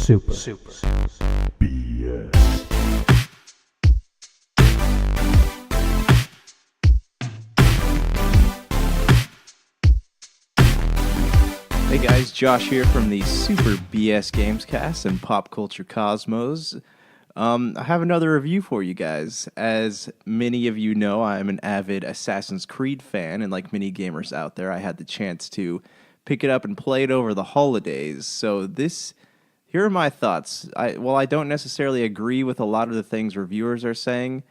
Super BS. Hey guys, Josh here from the Super BS Gamescast and Pop Culture Cosmos. I have another review for you guys. As many of you know, I'm an avid Assassin's Creed fan, and like many gamers out there, I had the chance to pick it up and play it over the holidays. So here are my thoughts. While I don't necessarily agree with a lot of the things reviewers are saying,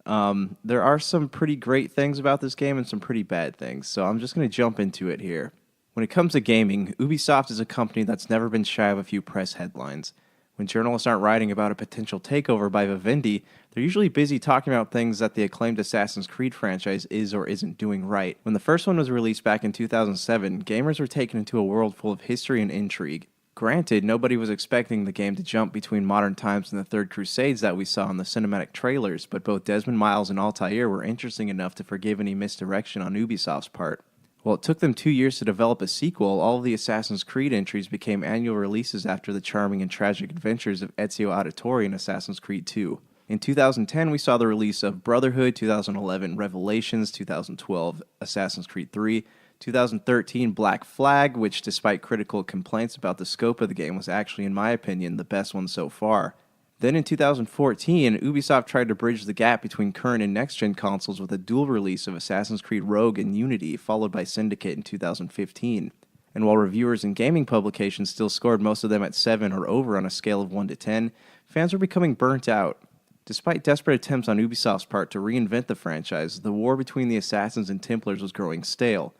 there are some pretty great things about this game and some pretty bad things. So I'm just going to jump into it here. When it comes to gaming, Ubisoft is a company that's never been shy of a few press headlines. When journalists aren't writing about a potential takeover by Vivendi, they're usually busy talking about things that the acclaimed Assassin's Creed franchise is or isn't doing right. When the first one was released back in 2007, gamers were taken into a world full of history and intrigue. Granted, nobody was expecting the game to jump between modern times and the Third Crusades that we saw in the cinematic trailers, but both Desmond Miles and Altair were interesting enough to forgive any misdirection on Ubisoft's part. While it took them 2 years to develop a sequel, all of the Assassin's Creed entries became annual releases after the charming and tragic adventures of Ezio Auditore in Assassin's Creed 2. In 2010, we saw the release of Brotherhood, 2011 Revelations, 2012 Assassin's Creed 3, 2013 Black Flag, which despite critical complaints about the scope of the game was actually, in my opinion, the best one so far. Then in 2014, Ubisoft tried to bridge the gap between current and next-gen consoles with a dual release of Assassin's Creed Rogue and Unity, followed by Syndicate in 2015. And while reviewers and gaming publications still scored most of them at 7 or over on a scale of 1 to 10, fans were becoming burnt out. Despite desperate attempts on Ubisoft's part to reinvent the franchise, the war between the Assassins and Templars was growing stale.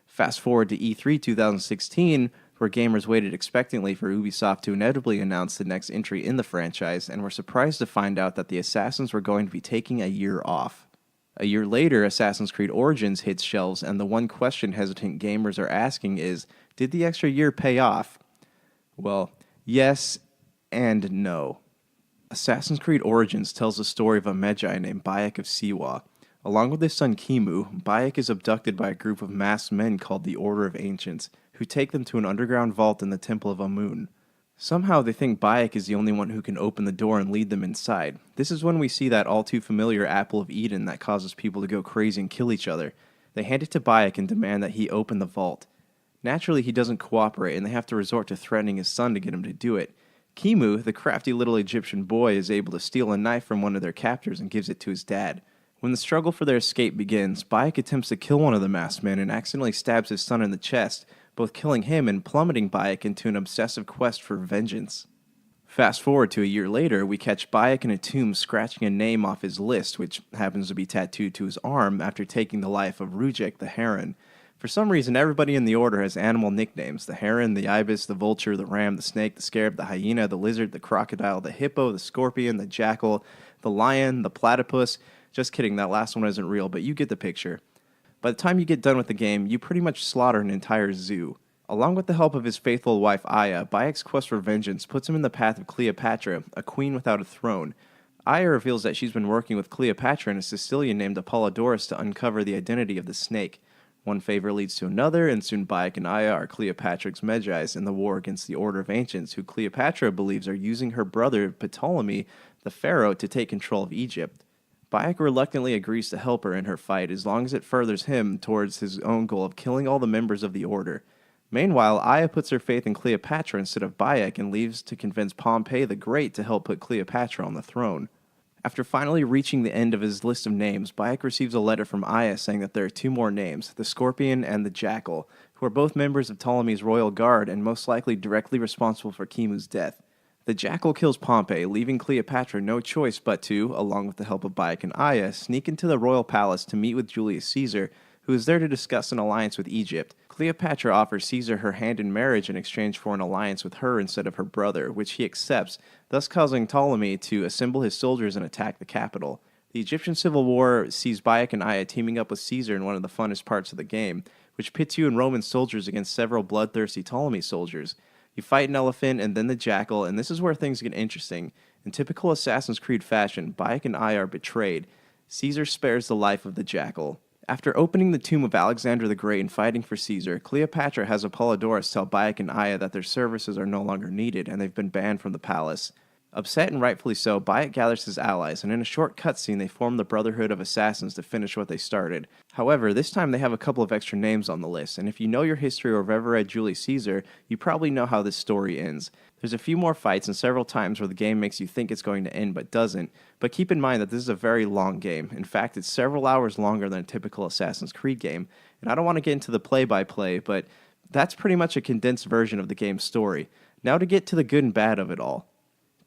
Fast forward to E3 2016, where gamers waited expectantly for Ubisoft to inevitably announce the next entry in the franchise, and were surprised to find out that the Assassins were going to be taking a year off. A year later, Assassin's Creed Origins hits shelves, and the one question hesitant gamers are asking is, did the extra year pay off? Well, yes and no. Assassin's Creed Origins tells the story of a Magi named Bayek of Siwa. Along with his son Kimu, Bayek is abducted by a group of masked men called the Order of Ancients, who take them to an underground vault in the Temple of Amun. Somehow they think Bayek is the only one who can open the door and lead them inside. This is when we see that all too familiar Apple of Eden that causes people to go crazy and kill each other. They hand it to Bayek and demand that he open the vault. Naturally, he doesn't cooperate, and they have to resort to threatening his son to get him to do it. Kimu, the crafty little Egyptian boy, is able to steal a knife from one of their captors and gives it to his dad. When the struggle for their escape begins, Bayek attempts to kill one of the masked men and accidentally stabs his son in the chest, both killing him and plummeting Bayek into an obsessive quest for vengeance. Fast forward to a year later, we catch Bayek in a tomb scratching a name off his list, which happens to be tattooed to his arm after taking the life of Rujek the Heron. For some reason, everybody in the Order has animal nicknames: the heron, the ibis, the vulture, the ram, the snake, the scarab, the hyena, the lizard, the crocodile, the hippo, the scorpion, the jackal, the lion, the platypus. Just kidding, that last one isn't real, but you get the picture. By the time you get done with the game, you pretty much slaughter an entire zoo. Along with the help of his faithful wife Aya, Bayek's quest for vengeance puts him in the path of Cleopatra, a queen without a throne. Aya reveals that she's been working with Cleopatra and a Sicilian named Apollodorus to uncover the identity of the snake. One favor leads to another, and soon Bayek and Aya are Cleopatra's Magi's in the war against the Order of Ancients, who Cleopatra believes are using her brother Ptolemy, the pharaoh, to take control of Egypt. Bayek reluctantly agrees to help her in her fight as long as it furthers him towards his own goal of killing all the members of the Order. Meanwhile, Aya puts her faith in Cleopatra instead of Bayek and leaves to convince Pompey the Great to help put Cleopatra on the throne. After finally reaching the end of his list of names, Bayek receives a letter from Aya saying that there are 2 more names, the Scorpion and the Jackal, who are both members of Ptolemy's royal guard and most likely directly responsible for Kimu's death. The Jackal kills Pompey, leaving Cleopatra no choice but to, along with the help of Bayek and Aya, sneak into the royal palace to meet with Julius Caesar, who is there to discuss an alliance with Egypt. Cleopatra offers Caesar her hand in marriage in exchange for an alliance with her instead of her brother, which he accepts, thus causing Ptolemy to assemble his soldiers and attack the capital. The Egyptian Civil War sees Bayek and Aya teaming up with Caesar in one of the funnest parts of the game, which pits you and Roman soldiers against several bloodthirsty Ptolemy soldiers. You fight an elephant and then the jackal, and this is where things get interesting. In typical Assassin's Creed fashion, Bayek and Aya are betrayed. Caesar spares the life of the jackal. After opening the tomb of Alexander the Great and fighting for Caesar, Cleopatra has Apollodorus tell Bayek and Aya that their services are no longer needed and they've been banned from the palace. Upset and rightfully so, Bayek gathers his allies, and in a short cutscene they form the Brotherhood of Assassins to finish what they started. However, this time they have a couple of extra names on the list, and if you know your history or have ever read Julius Caesar, you probably know how this story ends. There's a few more fights and several times where the game makes you think it's going to end but doesn't, but keep in mind that this is a very long game. In fact, it's several hours longer than a typical Assassin's Creed game, and I don't want to get into the play-by-play, but that's pretty much a condensed version of the game's story. Now to get to the good and bad of it all.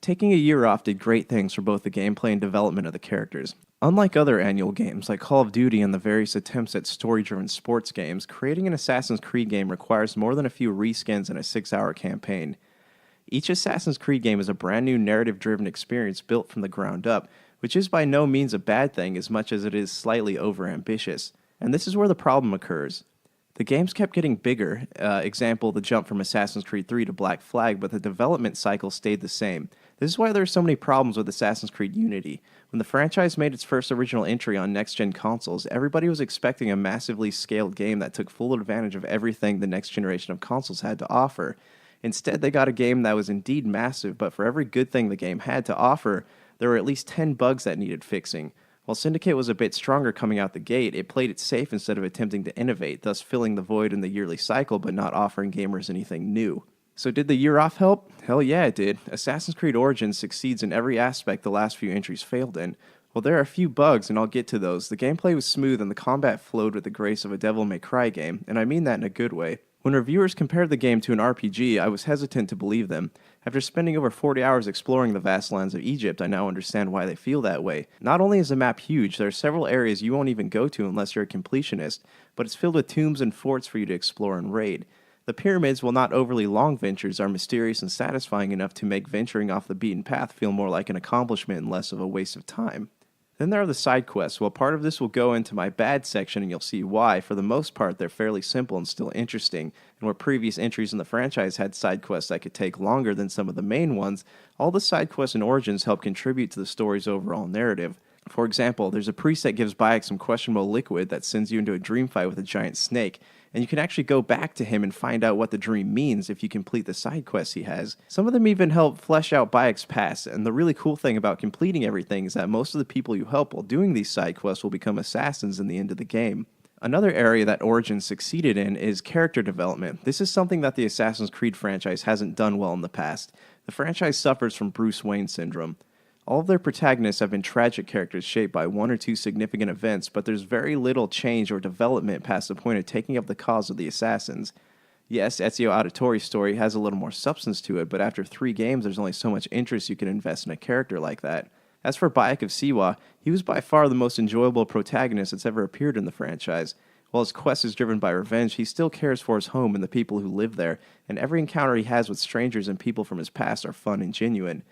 Taking a year off did great things for both the gameplay and development of the characters. Unlike other annual games like Call of Duty and the various attempts at story-driven sports games, creating an Assassin's Creed game requires more than a few reskins and a 6-hour campaign. Each Assassin's Creed game is a brand new narrative-driven experience built from the ground up, which is by no means a bad thing as much as it is slightly overambitious. And this is where the problem occurs. The games kept getting bigger, example the jump from Assassin's Creed 3 to Black Flag, but the development cycle stayed the same. This is why there are so many problems with Assassin's Creed Unity. When the franchise made its first original entry on next-gen consoles, everybody was expecting a massively scaled game that took full advantage of everything the next generation of consoles had to offer. Instead, they got a game that was indeed massive, but for every good thing the game had to offer, there were at least 10 bugs that needed fixing. While Syndicate was a bit stronger coming out the gate, it played it safe instead of attempting to innovate, thus filling the void in the yearly cycle but not offering gamers anything new. So did the year off help? Hell yeah, it did. Assassin's Creed Origins succeeds in every aspect the last few entries failed in. While there are a few bugs, and I'll get to those, the gameplay was smooth and the combat flowed with the grace of a Devil May Cry game, and I mean that in a good way. When reviewers compared the game to an RPG, I was hesitant to believe them. After spending over 40 hours exploring the vast lands of Egypt, I now understand why they feel that way. Not only is the map huge, there are several areas you won't even go to unless you're a completionist, but it's filled with tombs and forts for you to explore and raid. The pyramids, while not overly long ventures, are mysterious and satisfying enough to make venturing off the beaten path feel more like an accomplishment and less of a waste of time. Then there are the side quests. Well, part of this will go into my bad section, and you'll see why. For the most part, they're fairly simple and still interesting, and where previous entries in the franchise had side quests that could take longer than some of the main ones, all the side quests in Origins help contribute to the story's overall narrative. For example, there's a priest that gives Bayek some questionable liquid that sends you into a dream fight with a giant snake, and you can actually go back to him and find out what the dream means if you complete the side quests he has. Some of them even help flesh out Bayek's past, and the really cool thing about completing everything is that most of the people you help while doing these side quests will become assassins in the end of the game. Another area that Origins succeeded in is character development. This is something that the Assassin's Creed franchise hasn't done well in the past. The franchise suffers from Bruce Wayne syndrome. All of their protagonists have been tragic characters shaped by one or two significant events, but there's very little change or development past the point of taking up the cause of the assassins. Yes, Ezio Auditore's story has a little more substance to it, but after 3 games there's only so much interest you can invest in a character like that. As for Bayek of Siwa, he was by far the most enjoyable protagonist that's ever appeared in the franchise. While his quest is driven by revenge, he still cares for his home and the people who live there, and every encounter he has with strangers and people from his past are fun and genuine.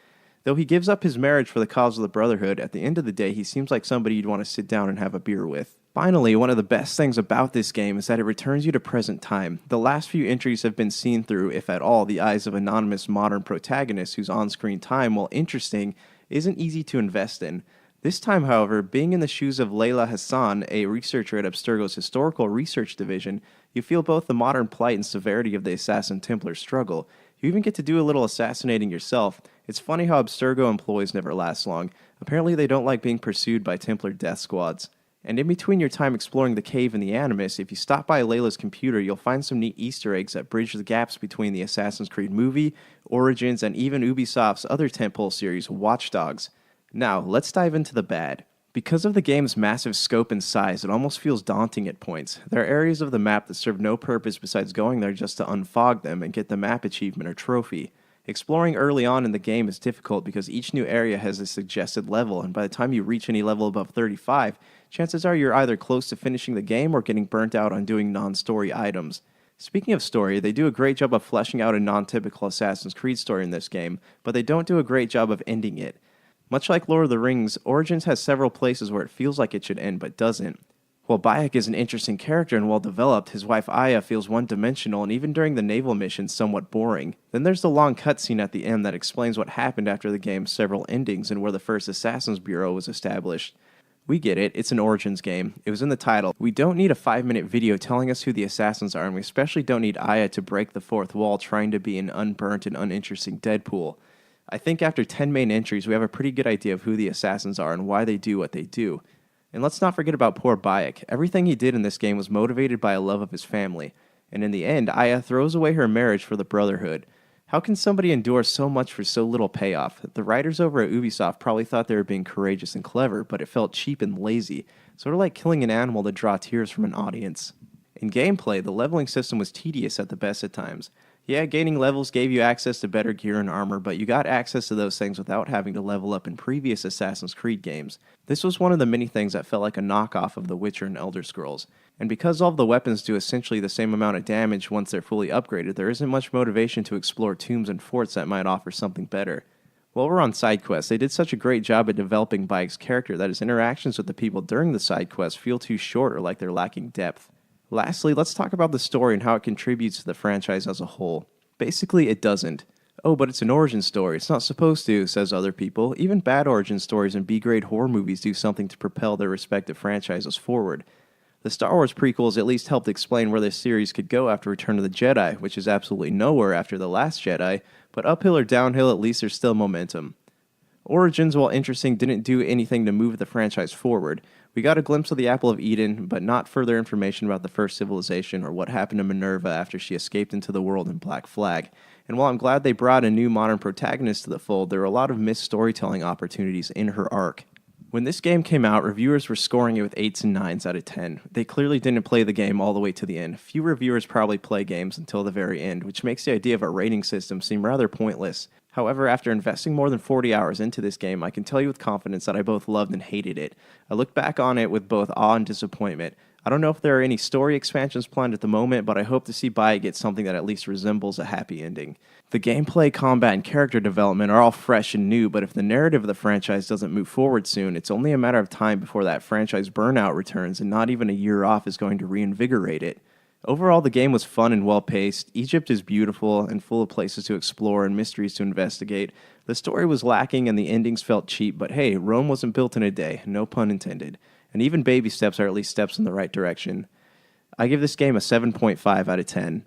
Though he gives up his marriage for the cause of the Brotherhood, at the end of the day he seems like somebody you'd want to sit down and have a beer with. Finally, one of the best things about this game is that it returns you to present time. The last few entries have been seen through, if at all, the eyes of anonymous modern protagonists whose on-screen time, while interesting, isn't easy to invest in. This time, however, being in the shoes of Layla Hassan, a researcher at Abstergo's Historical Research Division, you feel both the modern plight and severity of the Assassin-Templar struggle. You even get to do a little assassinating yourself. It's funny how Abstergo employees never last long. Apparently they don't like being pursued by Templar death squads. And in between your time exploring the cave and the Animus, if you stop by Layla's computer, you'll find some neat Easter eggs that bridge the gaps between the Assassin's Creed movie, Origins, and even Ubisoft's other tentpole series, Watch Dogs. Now, let's dive into the bad. Because of the game's massive scope and size, it almost feels daunting at points. There are areas of the map that serve no purpose besides going there just to unfog them and get the map achievement or trophy. Exploring early on in the game is difficult because each new area has a suggested level, and by the time you reach any level above 35, chances are you're either close to finishing the game or getting burnt out on doing non-story items. Speaking of story, they do a great job of fleshing out a non-typical Assassin's Creed story in this game, but they don't do a great job of ending it. Much like Lord of the Rings, Origins has several places where it feels like it should end but doesn't. While Bayek is an interesting character and well-developed, his wife Aya feels one-dimensional and even during the naval missions somewhat boring. Then there's the long cutscene at the end that explains what happened after the game's several endings and where the first Assassin's Bureau was established. We get it, it's an Origins game. It was in the title. We don't need a 5-minute video telling us who the assassins are, and we especially don't need Aya to break the fourth wall trying to be an unburnt and uninteresting Deadpool. I think after 10 main entries, we have a pretty good idea of who the assassins are and why they do what they do. And let's not forget about poor Bayek. Everything he did in this game was motivated by a love of his family. And in the end, Aya throws away her marriage for the Brotherhood. How can somebody endure so much for so little payoff? The writers over at Ubisoft probably thought they were being courageous and clever, but it felt cheap and lazy, sort of like killing an animal to draw tears from an audience. In gameplay, the leveling system was tedious at the best of times. Yeah, gaining levels gave you access to better gear and armor, but you got access to those things without having to level up in previous Assassin's Creed games. This was one of the many things that felt like a knockoff of The Witcher and Elder Scrolls. And because all of the weapons do essentially the same amount of damage once they're fully upgraded, there isn't much motivation to explore tombs and forts that might offer something better. While we're on side quests, they did such a great job at developing Bayek's character that his interactions with the people during the side quests feel too short or like they're lacking depth. Lastly, let's talk about the story and how it contributes to the franchise as a whole. Basically, it doesn't. Oh, but it's an origin story. It's not supposed to, says other people. Even bad origin stories and B-grade horror movies do something to propel their respective franchises forward. The Star Wars prequels at least helped explain where this series could go after Return of the Jedi, which is absolutely nowhere after The Last Jedi, but uphill or downhill, at least there's still momentum. Origins, while interesting, didn't do anything to move the franchise forward. We got a glimpse of the Apple of Eden, but not further information about the first civilization or what happened to Minerva after she escaped into the world in Black Flag. And while I'm glad they brought a new modern protagonist to the fold, there were a lot of missed storytelling opportunities in her arc. When this game came out, reviewers were scoring it with 8s and 9s out of 10. They clearly didn't play the game all the way to the end. Few reviewers probably play games until the very end, which makes the idea of a rating system seem rather pointless. However, after investing more than 40 hours into this game, I can tell you with confidence that I both loved and hated it. I look back on it with both awe and disappointment. I don't know if there are any story expansions planned at the moment, but I hope to see Bayek get something that at least resembles a happy ending. The gameplay, combat, and character development are all fresh and new, but if the narrative of the franchise doesn't move forward soon, it's only a matter of time before that franchise burnout returns, and not even a year off is going to reinvigorate it. Overall, the game was fun and well-paced. Egypt is beautiful and full of places to explore and mysteries to investigate. The story was lacking and the endings felt cheap, but hey, Rome wasn't built in a day, no pun intended. And even baby steps are at least steps in the right direction. I give this game a 7.5 out of 10.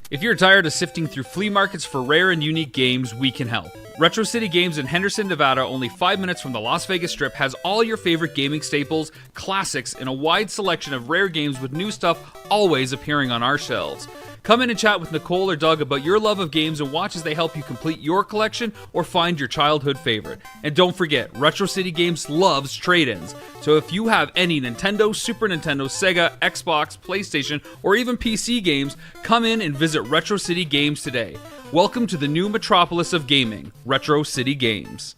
If you're tired of sifting through flea markets for rare and unique games, we can help. Retro City Games in Henderson, Nevada, only 5 minutes from the Las Vegas Strip, has all your favorite gaming staples, classics, and a wide selection of rare games with new stuff always appearing on our shelves. Come in and chat with Nicole or Doug about your love of games and watch as they help you complete your collection or find your childhood favorite. And don't forget, Retro City Games loves trade-ins. So if you have any Nintendo, Super Nintendo, Sega, Xbox, PlayStation, or even PC games, come in and visit Retro City Games today. Welcome to the new metropolis of gaming, Retro City Games.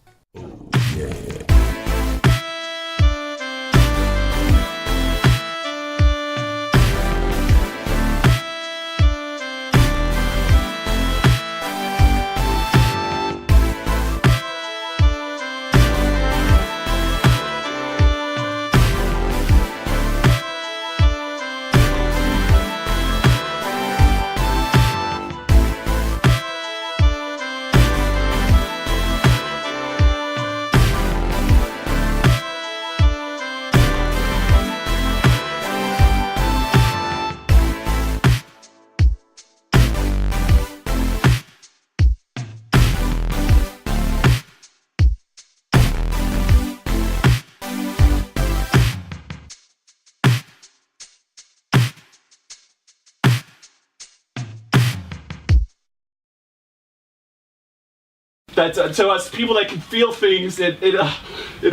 That's to us people that can feel things. It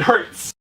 hurts.